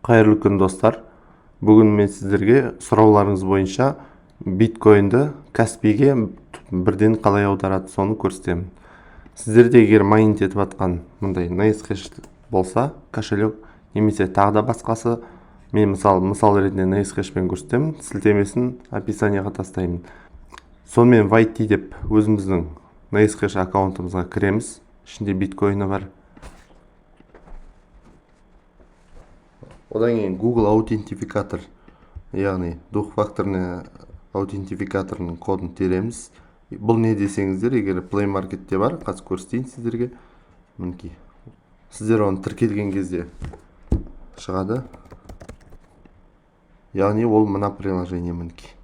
Қайырлы күн достар. Бүгін мен сіздерге сұрауларыңыз бойынша биткоинді Каспиге бірден қалай аударады соны көрсетемін. Сіздерде егер майнинг етіп жатқан мындай NiceHash болса, кошелек немесе тағы да басқасы, мен мысал ретінде NiceHashпен көрсетемін. Сілтемесін описанияға тастаймын. Сонымен YT деп өзіміздің NiceHash аккаунтымызға кіреміз. Ішінде биткоины бар. Одан кейін Google аутентификатор, яғни двухфакторный аутентификаторның кодын тереміз. Бұл не десеңіздер, егер Play Marketте бар, қазір көрсетейін сіздерге. Мінекей. Сіздер оны тіркелген кезде шығады. Яғни ол мына приложение мінекей.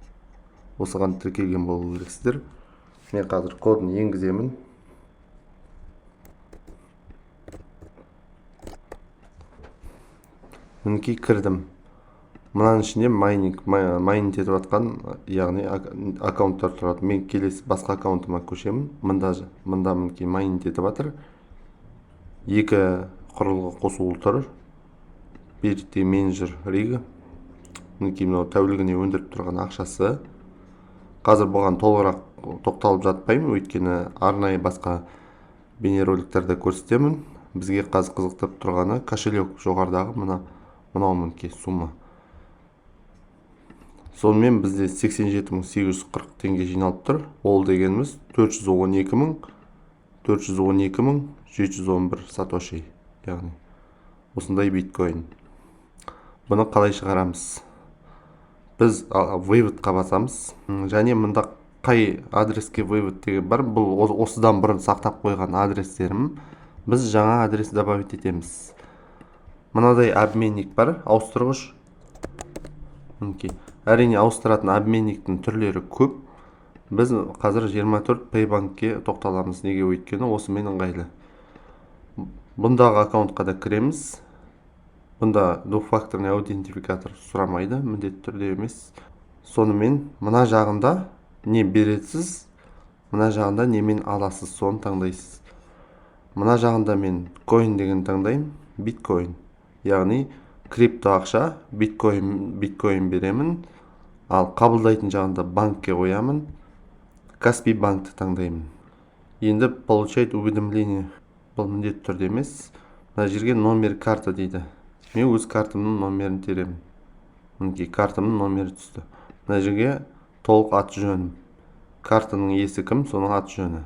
Осыған тіркелген болу керексіздер. Мен қазір кодын енгіземін. Мінекей кірдім. Мұнаның ішінде майнинг етіп жатқан, яғни аккаунттар тұрады. Мен келесі басқа аккаунтыма көшемін. Мында мінекей майнинг етіп жатыр. Екі құрылғы қосулы тұр. Берді менеджер ригі. Мінекей мынау тәулігіне өндіріп тұрған ақшасы. Қазір бұған толығырақ тоқталып жатпаймын, өйткені арнайы басқа бейнероликтерді көрсетемін. Бізге қазір қызықтырып тұрғаны кошелек жоғарыдағы мынау мінекей сумма. Сонымен бізде 87.840 теңге жиналып тұр. Ол дегеніміз 412.711 сатоши. Яғни осындай биткоин. Бұны қалай шығарамыз? Біз выводқа басамыз. Және мұнда қай адреске вывод деген бар. Бұл осыдан бұрын сақтап қойған адрестерім. Біз жаңа адрес добавить етеміз. Мынадай обменник бар, ауыстырғыш. Әрине ауыстыратын обменниктің түрлері көп. Біз қазір 24 Paybankке тоқталамыз. Неге өйткені осымен ыңғайлы. Бұндағы аккаунтқа да кіреміз. Бұнда двухфакторный аутентификатор сұрамайды, міндетті түрде емес. Сонымен мына жағында не бересіз, мына жағында немен аласыз, соны таңдайсыз. Мына жағында мен coin деген таңдаймын, биткоин. Яғни крипто ақша, биткоин беремін. Ал қабылдайтын жағында банкке қоямын. Каспи банкты таңдаймын. Енді получать уведомление. Бұл міндетті түрде емес. Мына жерге номер карта дейді. Мен өз картымның номерін теремін. Мінекей картамның номері түсті. Мына жерге толық аты жөнім. Картаның иесі кім, соның аты жөні.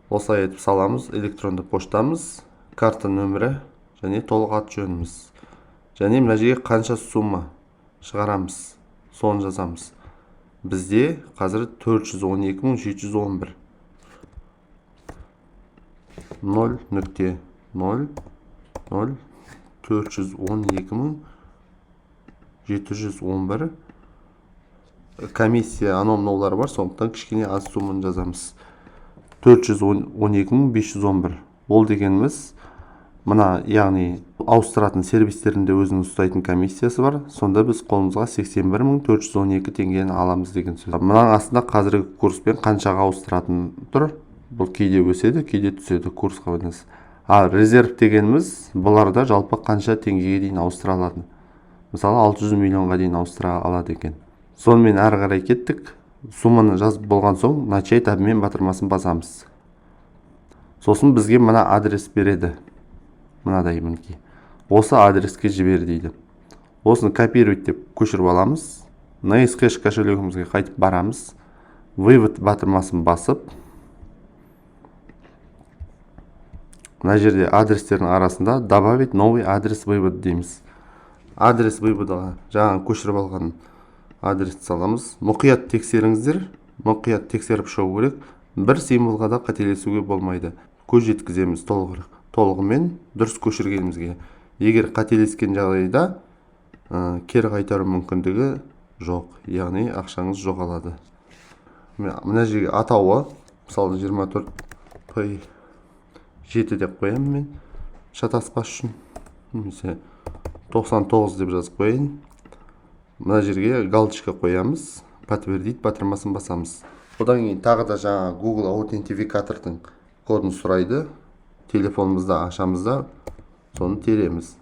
Осылай етіп саламыз, электронды поштамыз, карта нөмірі және толық аты жөніміз. Және мына жерге қанша сумма шығарамыз, соны жазамыз. Бізде қазір 412.711. 412.711. Комиссия аномнаулары бар, сондықтан кішкене аз сумманы жазамыз. 412.511. Ол дегеніміз, мына яғни ауыстыратын сервистерінде өзінің ұстайтын комиссиясы бар. Сонда біз қолымызға 81.412 теңгені аламыз деген сөз. Мұның астында қазіргі курспен қаншаға ауыстыратын тұр. Бұл кейде өседі, кейде түседі курсқа байланысты. Ал резерв дегеніміз, бұларда жалпы қанша теңгеге дейін ауыстыра алады. Мысалы 600 миллионға дейін ауыстыра алады екен. Сонымен әрі қарай кеттік. Сумманы жазып болған соң, начать обмен батырмасын басамыз. Сосын бізге мына адрес береді. Мынадай мінекей. Осы адреске жібер дейді. Осыны копировать деп көшіріп аламыз. NiceHash кошелегімізге қайтып барамыз. Вывод батырмасын басып. Мына жерде адрестердің арасында добавить новый адрес вывод дейміз. Адрес выводыға жаңа көшіріп алған адресті саламыз. Мұқият тексеріңіздер. Мұқият тексеріп шығу керек. Бір символға да қателесуге болмайды. Көз жеткіземіз толығымен дұрыс көшіргенімізге. Егер қателескен жағдайда кері қайтару мүмкіндігі жоқ. Яғни ақшаңыз жоғалады. Мына жерге атауы, мысалы 24 P7 деп қоямын мен. Шатаспас үшін. Немесе 99 деп жазып қойайын. Мына жерге галочка қоямыз. Подтвердить батырмасын басамыз. Одан кейін тағы да жаңа Google аутентификатордың кодын сұрайды. Телефонымызда ашамызда соны тереміз.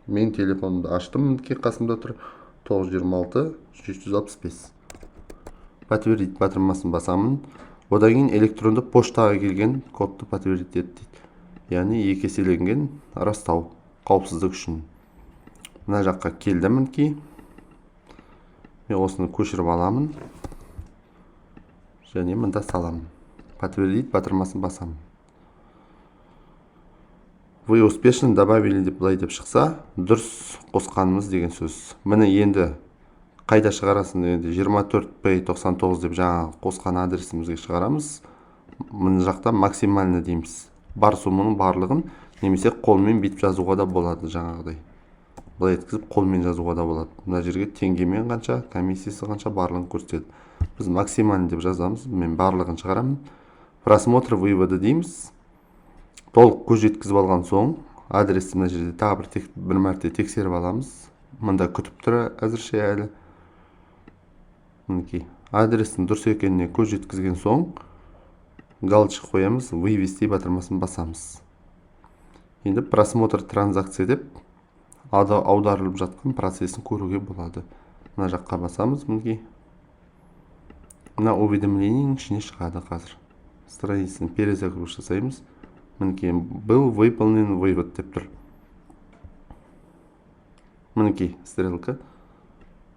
Мен телефонымды аштым, мінекей қасымда тұр. 926 365. Подтвердить батырмасын басамын. Одан кейін электронды поштаға келген кодты подтвердить ет дейді. Яғни екі еселенген растау қауіпсіздік үшін. Мына жаққа келдім мінекей. Мен осыны көшіріп аламын. Және мында саламын. Подтвердить батырмасын басамын. Вы успешно добавили деп былай деп шықса, дұрыс қосқанымыз деген сөз. Міне енді қайда шығарасын енді 24P99 деп жаңа қосқан адресімізге шығарамыз. Мына жақта максимальны дейміз. Бар сумманың барлығын немесе қолмен битіп жазуға да болады жаңағыдай. Былай еткізіп қолмен жазуға да болады. Мына жерге теңгемен қанша, комиссиясы қанша барлығын көрсетеді. Біз максимальны деп жазамыз. Мен барлығын шығарамын. Просмотр выводы дейміз. Толық көз жеткізіп алған соң адресті мына жерде тағы бір мәрте тексеріп аламыз. Мында күтіп тұр әзірше әлі. Мінекей адрестің дұрыс екеніне көз жеткізген соң галочка қоямыз, вывести батырмасын басамыз. Енді просмотр транзакция деп аударылып жатқан процесін көруге болады. Мына жаққа басамыз мінекей. Мына уведомленияның ішіне шығады қазір. Страницаны перезагруз жасаймыз. Мінекей был выполнен вывод деп тұр. Мінекей стрелка.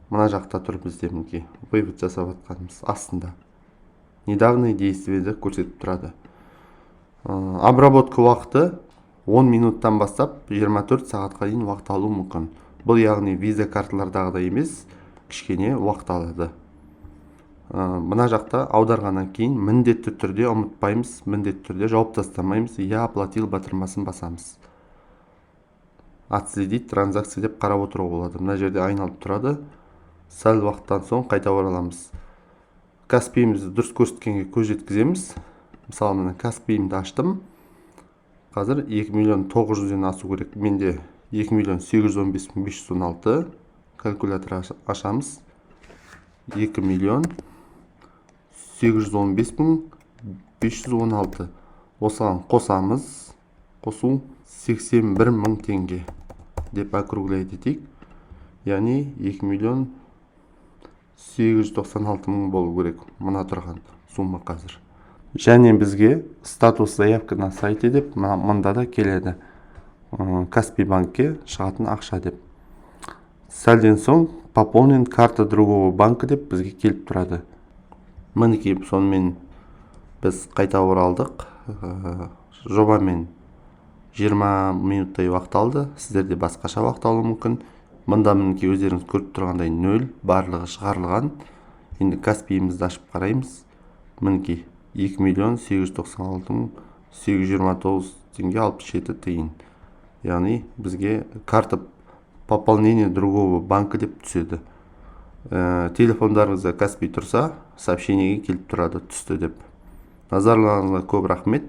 Мына жақта тұр бізде мінекей вывод жасап жатқанымыз астында. Недавние действияды көрсетіп тұрады. Обработка уақыты 10 минуттан бастап 24 сағатқа дейін уақыт алу мүмкін. Бұл яғни виза карталардағыдай емес, кішкене уақыт алады. Мына жақта аударғаннан кейін міндетті түрде ұмытпаймыз, міндетті түрде жауап тастамаймыз. Я оплатил батырмасын басамыз. Отследить транзакция деп қарап отыруға болады. Мына жерде айналып тұрады. Сәл уақыттан соң қайта ораламыз. Каспиімізді дұрыс көрсеткенге көз жеткіземіз. Мысалы, мына Каспиімді аштым. Қазір 2.900.000-ден асу керек. Менде 2.815.516. Калькулятор ашамыз. 2.815.516. Осыған қосамыз. Қосу 81.000 теңге деп округляйт етейік. Яғни 2.896.000 болу керек. Мына тұрған сумма қазір. Және бізге статус заявка на сайте деп мында да келеді. Каспий банкке шығатын ақша деп. Сәлден соң пополнен карта другого банка деп бізге келіп тұрады. Мінекей сонымен біз қайта оралдық. Жобамен 20 минуттай уақыт алды. Сіздерде басқаша уақыт алу мүмкін. Мында мінекей өздеріңіз көріп тұрғандай 0, барлығы шығарылған. Енді Каспиімізді ашып қараймыз. Мінекей 2.896.829 теңге 67 тиын. Яғни бізге карта пополнение другого банка деп түседі. Телефондарыңызда Каспий тұрса, сообщениеге келіп тұрады, түсті деп. Назарларыңызға көп рахмет.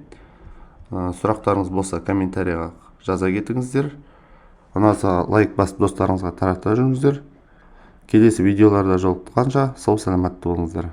Сұрақтарыңыз болса комментарияға жаза кетіңіздер. Ұнаса лайк басып достарыңызға тарата жүріңіздер. Келесі видеоларда жолыққанша сау саламатты болыңыздар.